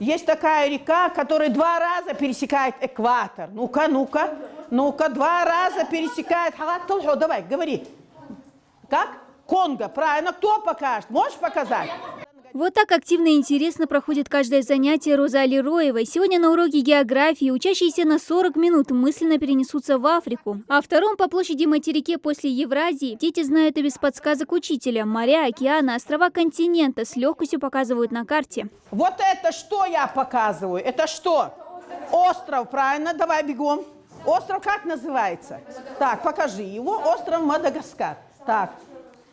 Есть такая река, которая 2 раза пересекает экватор. Ну-ка, ну-ка, ну-ка, 2 раза пересекает. Давай, говори. Как? Конго, правильно. Кто покажет? Можешь показать? Вот так активно и интересно проходит каждое занятие Розы Алироевой. Сегодня на уроке географии учащиеся на 40 минут мысленно перенесутся в Африку. А втором по площади материке после Евразии дети знают и без подсказок учителя. Моря, океаны, острова континента с легкостью показывают на карте. Вот это что я показываю? Это что? Остров, правильно? Давай бегом. Остров как называется? Так, покажи его. Остров Мадагаскар.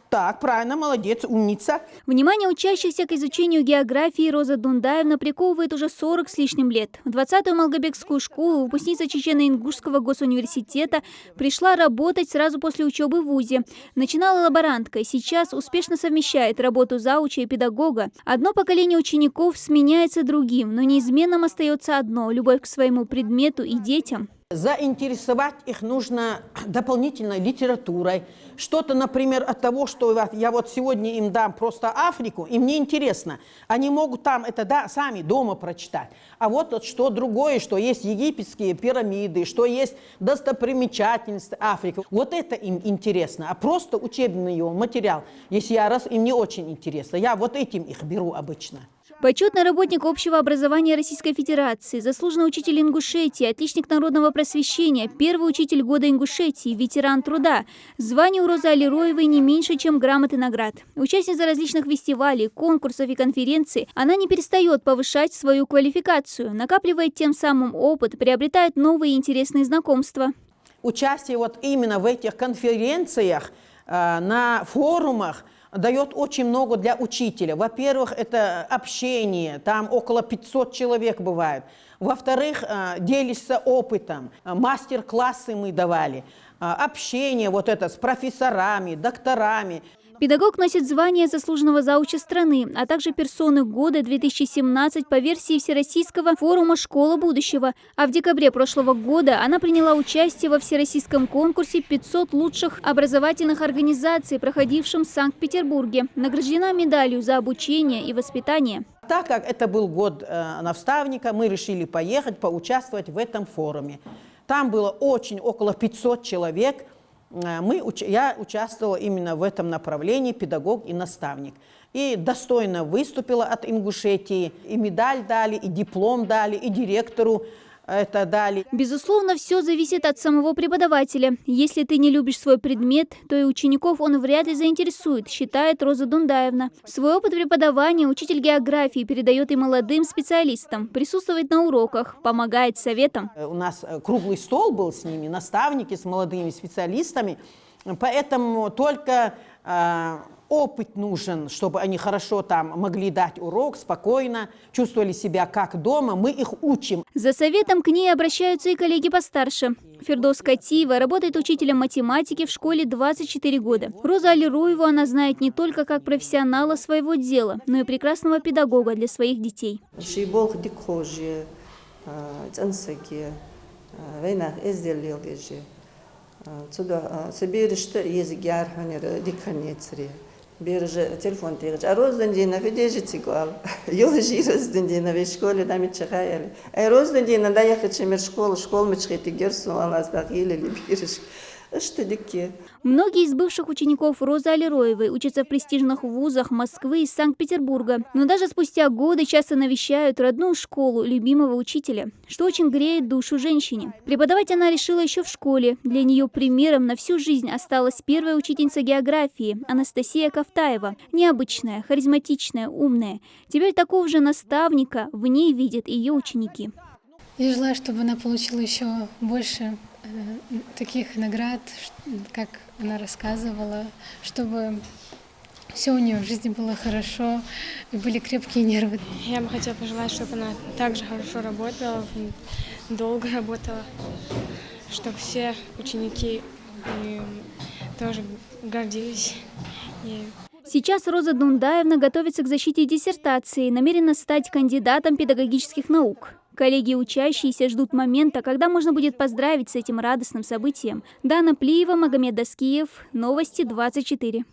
Так, правильно, молодец, умница. Внимание учащихся к изучению географии Роза Дундаевна приковывает уже 40 с лишним лет. В 20-ю Малгобекскую школу выпускница Чечено-Ингушского госуниверситета пришла работать сразу после учебы в вузе. Начинала лаборанткой, сейчас успешно совмещает работу зауча и педагога. Одно поколение учеников сменяется другим, но неизменным остается одно – любовь к своему предмету и детям. Заинтересовать их нужно дополнительной литературой. Что-то, например, от того, что я вот сегодня им дам просто Африку, им не интересно. Они могут там это сами дома прочитать. А вот что другое, что есть египетские пирамиды, что есть достопримечательности Африки. Вот это им интересно. А просто учебный его материал, если им не очень интересно. Я вот этим их беру обычно. Почетный работник общего образования Российской Федерации, заслуженный учитель Ингушетии, отличник народного просвещения, первый учитель года Ингушетии, ветеран труда. Звание у Розы Алироевой не меньше, чем грамот и наград. Участница различных фестивалей, конкурсов и конференций, она не перестает повышать свою квалификацию, накапливает тем самым опыт, приобретает новые интересные знакомства. Участие вот именно в этих конференциях, на форумах, дает очень много для учителя. Во-первых, это общение, там около 500 человек бывает. Во-вторых, делишься опытом, мастер-классы мы давали, общение вот это с профессорами, докторами. Педагог носит звание заслуженного зауча страны, а также персоны года 2017 по версии Всероссийского форума «Школа будущего». А в декабре прошлого года она приняла участие во всероссийском конкурсе 500 лучших образовательных организаций, проходившем в Санкт-Петербурге. Награждена медалью за обучение и воспитание. Так как это был год наставника, мы решили поехать, поучаствовать в этом форуме. Там было около 500 человек. Я участвовала именно в этом направлении, педагог и наставник. И достойно выступила от Ингушетии. И медаль дали, и диплом дали, и директору это дали. Безусловно, все зависит от самого преподавателя. Если ты не любишь свой предмет, то и учеников он вряд ли заинтересует, считает Роза Дундаевна. Свой опыт преподавания учитель географии передает и молодым специалистам, присутствует на уроках, помогает советам. У нас круглый стол был с ними, наставники с молодыми специалистами, поэтому только опыт нужен, чтобы они хорошо там могли дать урок, спокойно, чувствовали себя как дома, мы их учим. За советом к ней обращаются и коллеги постарше. Фирдос Катиева работает учителем математики в школе 24 года. Розу Алироеву она знает не только как профессионала своего дела, но и прекрасного педагога для своих детей. Бережи телефон тегич. А роздан дина федежи гуал. Ёжи роздан дина в школе да ми чхаяли. А роздан дина да ехать чемер школ мы чхити герсу алаздах или береж. Что дикие. Многие из бывших учеников Розы Алироевой учатся в престижных вузах Москвы и Санкт-Петербурга. Но даже спустя годы часто навещают родную школу любимого учителя, что очень греет душу женщине. Преподавать она решила еще в школе. Для нее примером на всю жизнь осталась первая учительница географии Анастасия Кавтаева. Необычная, харизматичная, умная. Теперь такого же наставника в ней видят ее ученики. Я желаю, чтобы она получила еще больше таких наград, как она рассказывала, чтобы все у нее в жизни было хорошо и были крепкие нервы. Я бы хотела пожелать, чтобы она также хорошо работала, долго работала, чтобы все ученики тоже гордились ею. Сейчас Роза Дундаевна готовится к защите диссертации, намерена стать кандидатом педагогических наук. Коллеги и учащиеся ждут момента, когда можно будет поздравить с этим радостным событием. Дана Плиева, Магомед Даскиев, Новости 24.